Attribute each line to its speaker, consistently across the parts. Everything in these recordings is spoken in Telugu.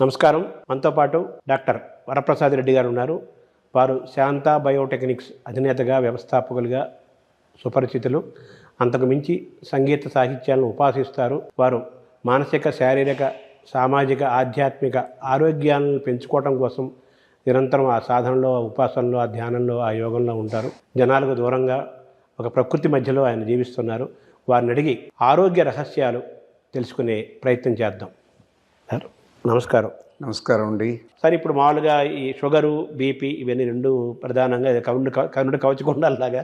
Speaker 1: నమస్కారం. మనతో పాటు డాక్టర్ వరప్రసాద్ రెడ్డి గారు ఉన్నారు. వారు శాంతా బయోటెక్నిక్స్ అధినేతగా, వ్యవస్థాపకులుగా సుపరిచితులు. అంతకు మించి సంగీత సాహిత్యాలను ఉపాసిస్తారు. వారు మానసిక, శారీరక, సామాజిక, ఆధ్యాత్మిక ఆరోగ్యాలను పెంచుకోవడం కోసం నిరంతరం ఆ సాధనలో, ఆ ఉపాసనలో, ఆ ధ్యానంలో, ఆ యోగంలో ఉంటారు. జనాలకు దూరంగా ఒక ప్రకృతి మధ్యలో ఆయన జీవిస్తున్నారు. వారిని అడిగి ఆరోగ్య రహస్యాలు తెలుసుకునే ప్రయత్నం చేద్దాం. సార్ నమస్కారం.
Speaker 2: నమస్కారం అండి.
Speaker 1: సార్, ఇప్పుడు మామూలుగా ఈ షుగరు, బీపీ ఇవన్నీ రెండు ప్రధానంగా కరుణ కవచకుండాలాగా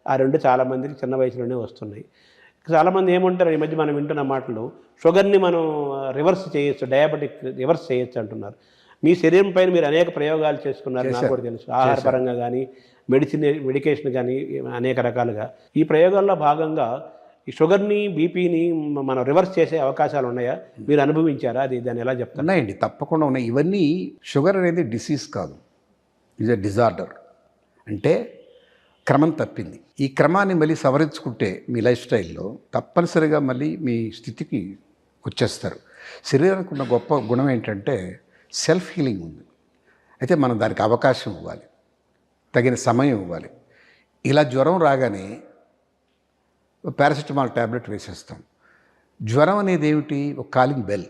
Speaker 1: ఆ రెండు చాలామందికి చిన్న వయసులోనే వస్తున్నాయి. చాలామంది ఏమంటారు, ఈ మధ్య మనం వింటున్న మాటలు, షుగర్ని మనం రివర్స్ చేయొచ్చు, డయాబెటిక్ రివర్స్ చేయొచ్చు అంటున్నారు. మీ శరీరం పైన మీరు అనేక ప్రయోగాలు చేసుకున్నారు, నాకు కూడా తెలుసు. ఆహారపరంగా కానీ, మెడికేషన్ కానీ అనేక రకాలుగా. ఈ ప్రయోగాల్లో భాగంగా ఈ షుగర్ని, బీపీని మనం రివర్స్ చేసే అవకాశాలు ఉన్నాయా? మీరు అనుభవించారా? దాన్ని ఎలా చెప్తారు?
Speaker 2: ఉన్నాయండి, తప్పకుండా ఉన్నాయి. ఇవన్నీ షుగర్ అనేది డిసీజ్ కాదు, ఇది డిజార్డర్. అంటే క్రమం తప్పింది. ఈ క్రమాన్ని మళ్ళీ సవరించుకుంటే మీ లైఫ్ స్టైల్లో తప్పనిసరిగా మళ్ళీ మీ స్థితికి వచ్చేస్తారు. శరీరానికి ఉన్న గొప్ప గుణం ఏంటంటే సెల్ఫ్ హీలింగ్ ఉంది. అయితే మనం దానికి అవకాశం ఇవ్వాలి, తగిన సమయం ఇవ్వాలి. ఇలా జ్వరం రాగానే పారాసిటమాల్ ట్యాబ్లెట్ వేసేస్తాం. జ్వరం అనేది ఏమిటి? ఒక కాలింగ్ బెల్.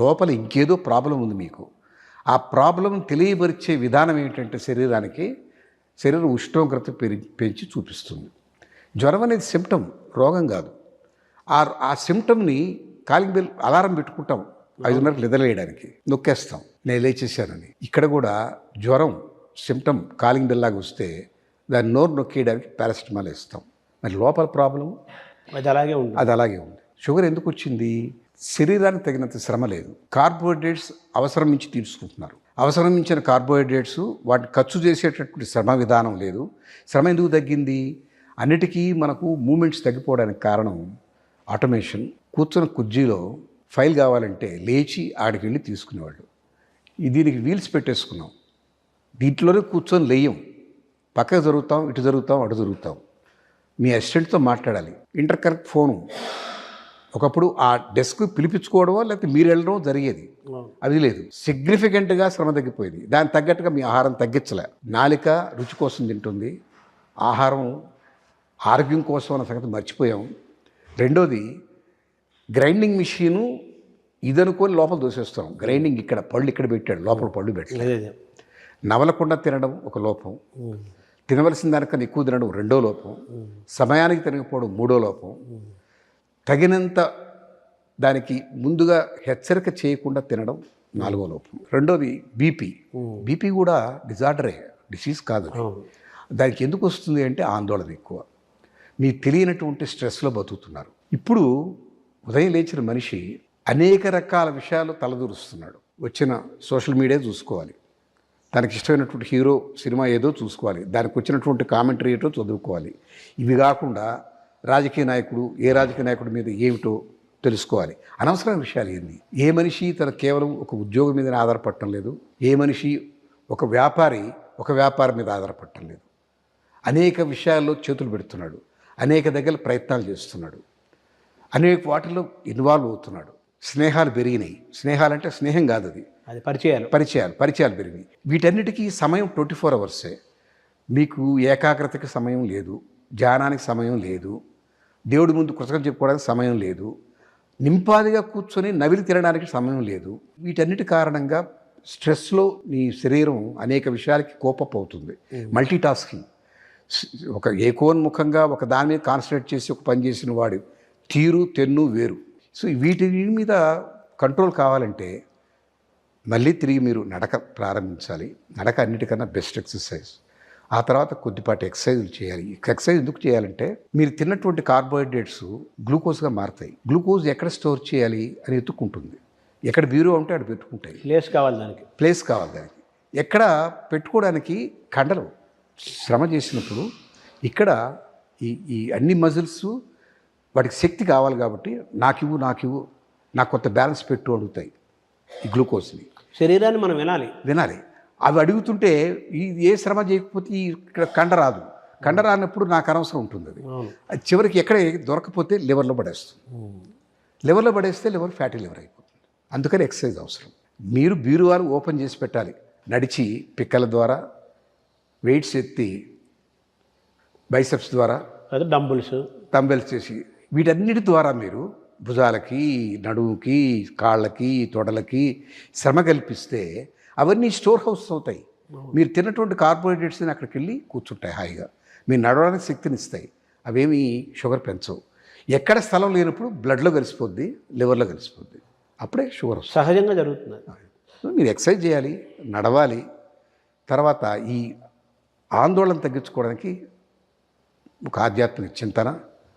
Speaker 2: లోపల ఇంకేదో ప్రాబ్లం ఉంది మీకు. ఆ ప్రాబ్లం తెలియపరిచే విధానం ఏమిటంటే శరీరం ఉష్ణోగ్రత పెంచి చూపిస్తుంది. జ్వరం అనేది సిమ్టమ్, రోగం కాదు. ఆ సిమ్టమ్ని కాలింగ్ బెల్ అలారం పెట్టుకుంటాం 5:30 నిద్రలేయడానికి, నొక్కేస్తాం నేను లేచేసానని. ఇక్కడ కూడా జ్వరం సిమ్టమ్ కాలింగ్ బెల్ లాగా వస్తే దాన్ని నోరు నొక్కేయడానికి పారాసిటమాల్ ఇస్తాం. మరి లోపల ప్రాబ్లం
Speaker 1: అది అలాగే ఉంది.
Speaker 2: షుగర్ ఎందుకు వచ్చింది? శరీరానికి తగినంత శ్రమ లేదు. కార్బోహైడ్రేట్స్ అవసరం మించి తీసుకుంటున్నారు. అవసరం మించిన కార్బోహైడ్రేట్స్ వాటిని ఖర్చు చేసేటటువంటి శ్రమ విధానం లేదు. శ్రమ ఎందుకు తగ్గింది? అన్నిటికీ మనకు మూమెంట్స్ తగ్గిపోవడానికి కారణం ఆటోమేషన్. కూర్చున్న కుర్చీలో ఫైల్ కావాలంటే లేచి ఆడికి వెళ్ళి తీసుకునేవాళ్ళు. దీనికి వీల్స్ పెట్టేసుకున్నాం. దీంట్లోనే కూర్చొని లేయం, పక్కకు జరుగుతాం, ఇటు జరుగుతాం, అటు జరుగుతాం. మీ అసిస్టెంట్తో మాట్లాడాలి, ఇంటర్ కనెక్ట్ ఫోను. ఒకప్పుడు ఆ డెస్క్ పిలిపించుకోవడమో లేకపోతే మీరు వెళ్ళడం జరిగేది. అది లేదు. సిగ్నిఫికెంట్గా శ్రమ తగ్గిపోయింది. దానికి తగ్గట్టుగా మీ ఆహారం తగ్గించలే. నాలిక రుచి కోసం తింటుంది, ఆహారం ఆరోగ్యం కోసం అన్న సంగతి మర్చిపోయాం. రెండోది, గ్రైండింగ్ మిషను ఇదనుకొని లోపల దోసేస్తాం. గ్రైండింగ్ ఇక్కడ పళ్ళు ఇక్కడ పెట్టాడు, లోపల పళ్ళు పెట్టాడు. నవలకుండా తినడం ఒక లోపం, తినవలసిన దానికన్నా ఎక్కువ తినడం రెండో లోపం, సమయానికి తినకపోవడం మూడో లోపం, తగినంత దానికి ముందుగా హెచ్చరిక చేయకుండా తినడం నాలుగో లోపం. రెండోది బీపీ కూడా డిజార్డరే, డిసీజ్ కాదు. దానికి ఎందుకు వస్తుంది అంటే ఆందోళన ఎక్కువ. మీకు తెలియనటువంటి స్ట్రెస్లో బతుకుతున్నారు. ఇప్పుడు ఉదయం లేచిన మనిషి అనేక రకాల విషయాలు తలదూరుస్తున్నాడు. వచ్చిన సోషల్ మీడియా చూసుకోవాలి, తనకి ఇష్టమైనటువంటి హీరో సినిమా ఏదో చూసుకోవాలి, దానికి వచ్చినటువంటి కామెంటరీ ఏటో చదువుకోవాలి. ఇవి కాకుండా రాజకీయ నాయకుడి మీద ఏమిటో తెలుసుకోవాలి. అనవసరమైన విషయాలు ఏంది? ఏ మనిషి తన కేవలం ఒక ఉద్యోగం మీద ఆధారపడటం లేదు. ఏ మనిషి ఒక వ్యాపారి మీద ఆధారపడటం లేదు. అనేక విషయాల్లో చేతులు పెడుతున్నాడు, అనేక దగ్గర ప్రయత్నాలు చేస్తున్నాడు, అనేక వాటిలో ఇన్వాల్వ్ అవుతున్నాడు. స్నేహాలు పెరిగినాయి. స్నేహాలంటే స్నేహం కాదు, అది పరిచయాలు పెరిగినాయి. వీటన్నిటికీ సమయం 24 అవర్సే. మీకు ఏకాగ్రతకి సమయం లేదు, ధ్యానానికి సమయం లేదు, దేవుడి ముందు కృతజ్ఞత చెప్పుకోవడానికి సమయం లేదు, నింపాదిగా కూర్చొని నవిలి తినడానికి సమయం లేదు. వీటన్నిటి కారణంగా స్ట్రెస్లో నీ శరీరం అనేక విషయాలకి కోపప్ అవుతుంది. మల్టీటాస్కింగ్, ఒక ఏకోన్ముఖంగా ఒక దాని మీద కాన్సన్ట్రేట్ చేసి ఒక పని చేసిన వాడు తీరు తెన్ను వేరు. సో వీటి మీద కంట్రోల్ కావాలంటే మళ్ళీ తిరిగి మీరు నడక ప్రారంభించాలి. నడక అన్నిటికన్నా బెస్ట్ ఎక్సర్సైజ్. ఆ తర్వాత కొద్దిపాటి ఎక్సర్సైజులు చేయాలి. ఎక్సర్సైజ్ ఎందుకు చేయాలంటే మీరు తిన్నటువంటి కార్బోహైడ్రేట్స్ గ్లూకోజ్గా మారుతాయి. గ్లూకోజ్ ఎక్కడ స్టోర్ చేయాలి అని ఎత్తుక్కుంటుంది. ఎక్కడ బీరో ఉంటే అక్కడ పెట్టుకుంటాయి. ప్లేస్ కావాలి దానికి. ఎక్కడ పెట్టుకోవడానికి కండలు శ్రమ చేసినప్పుడు ఇక్కడ ఈ అన్ని మజిల్స్ వాటికి శక్తి కావాలి కాబట్టి నాకివ్వు నాకు కొంత బ్యాలెన్స్ పెట్టు అడుగుతాయి ఈ గ్లూకోజ్ని.
Speaker 1: శరీరాన్ని మనం వినాలి.
Speaker 2: అవి అడుగుతుంటే ఏ శ్రమ చేయకపోతే ఇక్కడ కండ రానప్పుడు నాకు అనవసరం ఉంటుంది. అది చివరికి ఎక్కడ దొరకపోతే లివర్లో పడేస్తుంది. లివర్లో పడేస్తే లివర్ ఫ్యాటీ లివర్ అయిపోతుంది. అందుకని ఎక్సర్సైజ్ అవసరం. మీరు బీరువాలు ఓపెన్ చేసి పెట్టాలి. నడిచి పిక్కల ద్వారా, వెయిట్స్ ఎత్తి, బైసెప్స్ ద్వారా,
Speaker 1: అదే డంబెల్స్
Speaker 2: చేసి వీటన్నిటి ద్వారా మీరు భుజాలకి, నడుముకి, కాళ్ళకి, తొడలకి శ్రమ కల్పిస్తే అవన్నీ స్టోర్ హౌస్ అవుతాయి. మీరు తిన్నటువంటి కార్బోహైడ్రేట్స్ని అక్కడికి వెళ్ళి కూర్చుంటాయి హాయిగా. మీరు నడవడానికి శక్తినిస్తాయి. అవేమి షుగర్ పెంచవు. ఎక్కడ స్థలం లేనప్పుడు బ్లడ్లో కలిసిపోద్ది, లివర్లో కలిసిపోద్ది. అప్పుడే షుగర్ వస్తుంది.
Speaker 1: సహజంగా జరుగుతుంది.
Speaker 2: మీరు ఎక్సర్సైజ్ చేయాలి, నడవాలి. తర్వాత ఈ ఆందోళన తగ్గించుకోవడానికి ఒక ఆధ్యాత్మిక చింతన,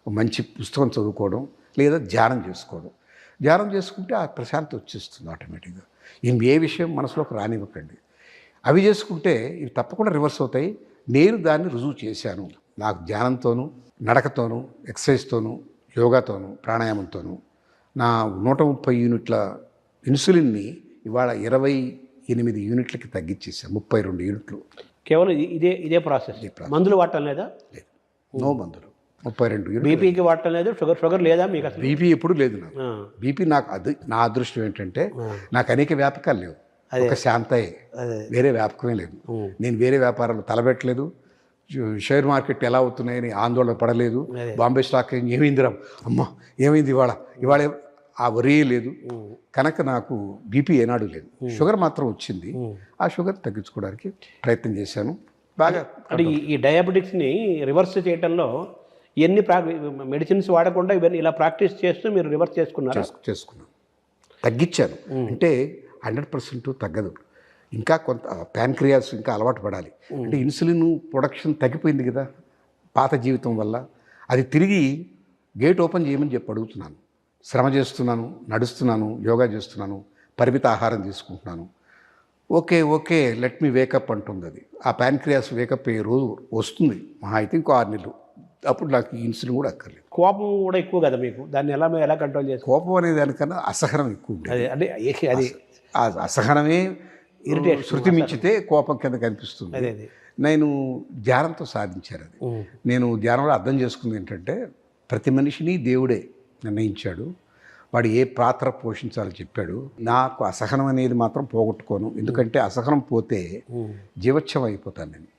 Speaker 2: ఒక మంచి పుస్తకం చదువుకోవడం, లేదా ధ్యానం చేసుకోవడం. ధ్యానం చేసుకుంటే ఆ ప్రశాంతత వచ్చేస్తుంది ఆటోమేటిక్గా. ఏ విషయం మనసులోకి రానివ్వకండి. అవి చేసుకుంటే ఇవి తప్పకుండా రివర్స్ అవుతాయి. నేను దాన్ని రుజువు చేశాను. నాకు ధ్యానంతోనూ, నడకతోనూ, ఎక్సర్సైజ్తోనూ, యోగాతోనూ, ప్రాణాయామంతోనూ నా 130 యూనిట్ల ఇన్సులిన్ని ఇవాళ 28 యూనిట్లకి తగ్గించేసాను. 32 యూనిట్లు.
Speaker 1: కేవలం ఇదే ప్రాసెస్. మందులు వాడటం లేదా?
Speaker 2: లేదు, నో మందులు. 32 యూనిట్లు.
Speaker 1: బీపీకి వాడటం లేదు, షుగర్ లేదా మీకు అసలు?
Speaker 2: బీపీ ఎప్పుడు లేదు నాకు. బీపీ నాకు అది నా అదృష్టం ఏంటంటే నాకు అనేక వ్యాపకాలు లేవు. ఒక శాంతయే, వేరే వ్యాపకమే లేదు. నేను వేరే వ్యాపారాలు తలబెట్టలేదు. షేర్ మార్కెట్ ఎలా అవుతున్నాయని ఆందోళన పడలేదు. బాంబే స్టాక్ ఏమైందిరా, అమ్మ ఏమైంది ఇవాళ ఆ వరే లేదు. కనుక నాకు బీపీ ఏనాడు లేదు. షుగర్ మాత్రం వచ్చింది. ఆ షుగర్ తగ్గించుకోవడానికి ప్రయత్నం చేశాను. బాగా
Speaker 1: అంటే ఈ డయాబెటిక్స్ని రివర్స్ చేయడంలో ఎన్ని మెడిసిన్స్ వాడకుండా ఇవన్నీ ఇలా ప్రాక్టీస్ చేస్తూ మీరు రివర్స్
Speaker 2: చేసుకున్నాను, తగ్గించాను. అంటే 100% తగ్గదు. ఇంకా కొంత ప్యాన్క్రియాస్ ఇంకా అలవాటు పడాలి. అంటే ఇన్సులిన్ ప్రొడక్షన్ తగ్గిపోయింది కదా పాత జీవితం వల్ల. అది తిరిగి గేట్ ఓపెన్ చేయమని చెప్పి అడుగుతున్నాను. శ్రమ చేస్తున్నాను, నడుస్తున్నాను, యోగా చేస్తున్నాను, పరిమిత ఆహారం తీసుకుంటున్నాను. ఓకే లెట్ మీ వేకప్ అంటుంది అది. ఆ ప్యాన్క్రియాస్ వేకప్ అయ్యే రోజు వస్తుంది, మహా అయితే ఇంకో 6 నెలలు. అప్పుడు నాకు ఈ ఇన్సులిన్ కూడా అక్కర్లేదు.
Speaker 1: కోపం కూడా ఎక్కువ కదా మీకు, దాన్ని ఎలా కంట్రోల్ చేస్తారు?
Speaker 2: కోపం అనే దానికన్నా అసహనం ఎక్కువ ఉంటుంది.
Speaker 1: అది
Speaker 2: ఆ అసహనమే ఇరిటేషన్, శృతి మించితే కోపం కింద కనిపిస్తుంది. నేను ధ్యానంతో సాధించాను అది. నేను ధ్యానంలో అర్థం చేసుకుంది ఏంటంటే ప్రతి మనిషిని దేవుడే నిర్ణయించాడు. వాడు ఏ పాత్ర పోషించాలో చెప్పాడు. నాకు అసహనం అనేది మాత్రం పోగొట్టుకోను. ఎందుకంటే అసహనం పోతే జీవోత్సవం అయిపోతాను నేను.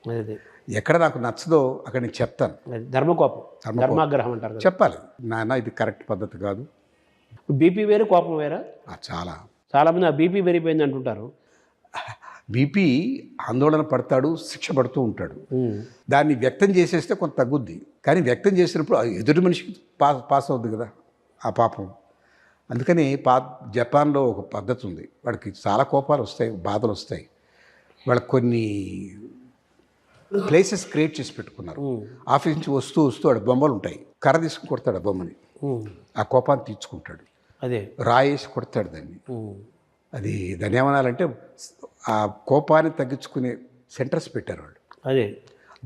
Speaker 2: ఎక్కడ నాకు నచ్చదో అక్కడ నేను చెప్తాను.
Speaker 1: ధర్మాగ్రహం అంటారు,
Speaker 2: చెప్పాలి. నాన్న ఇది కరెక్ట్ పద్ధతి కాదు.
Speaker 1: బీపీ వేరు, కోపం వేరా? చాలామంది ఆ బీపీ పెరిగిపోయింది అంటుంటారు.
Speaker 2: బీపీ ఆందోళన పడతాడు, శిక్ష పడుతూ ఉంటాడు. దాన్ని వ్యక్తం చేసేస్తే కొంత తగ్గుద్ది. కానీ వ్యక్తం చేసినప్పుడు ఎదుటి మనిషికి పాస్ అవుద్ది కదా ఆ పాపం. అందుకని జపాన్లో ఒక పద్ధతి ఉంది. వాడికి చాలా కోపాలు వస్తాయి, బాధలు వస్తాయి. వాళ్ళకి కొన్ని ప్లేసెస్ క్రియేట్ చేసి పెట్టుకున్నారు. ఆఫీస్ నుంచి వస్తూ వాడు బొమ్మలు ఉంటాయి. కర్ర తీసుకుని కొడతాడు ఆ బొమ్మని. ఆ కోపాన్ని తీర్చుకుంటాడు. రాయేసి కొడతాడు దాన్ని. దాన్ని ఏమనాలంటే ఆ కోపాన్ని తగ్గించుకునే సెంటర్స్ పెట్టారు వాళ్ళు.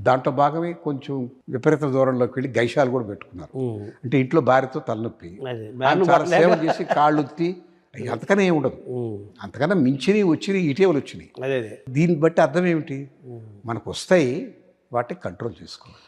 Speaker 2: దాంట్లో భాగమే కొంచెం విపరీత దూరంలోకి వెళ్ళి గైషాలు కూడా పెట్టుకున్నారు. అంటే ఇంట్లో భార్యతో తలనొప్పి, చాలా సేవ చేసి కాళ్ళు ఉత్తి, అంతకన్నా ఏమి ఉండదు. అంతకన్నా మించినవి వచ్చినాయి, ఇటీవలు వచ్చినాయి. దీన్ని బట్టి అర్థం ఏమిటి, మనకు వస్తాయి, వాటిని కంట్రోల్ చేసుకోవాలి.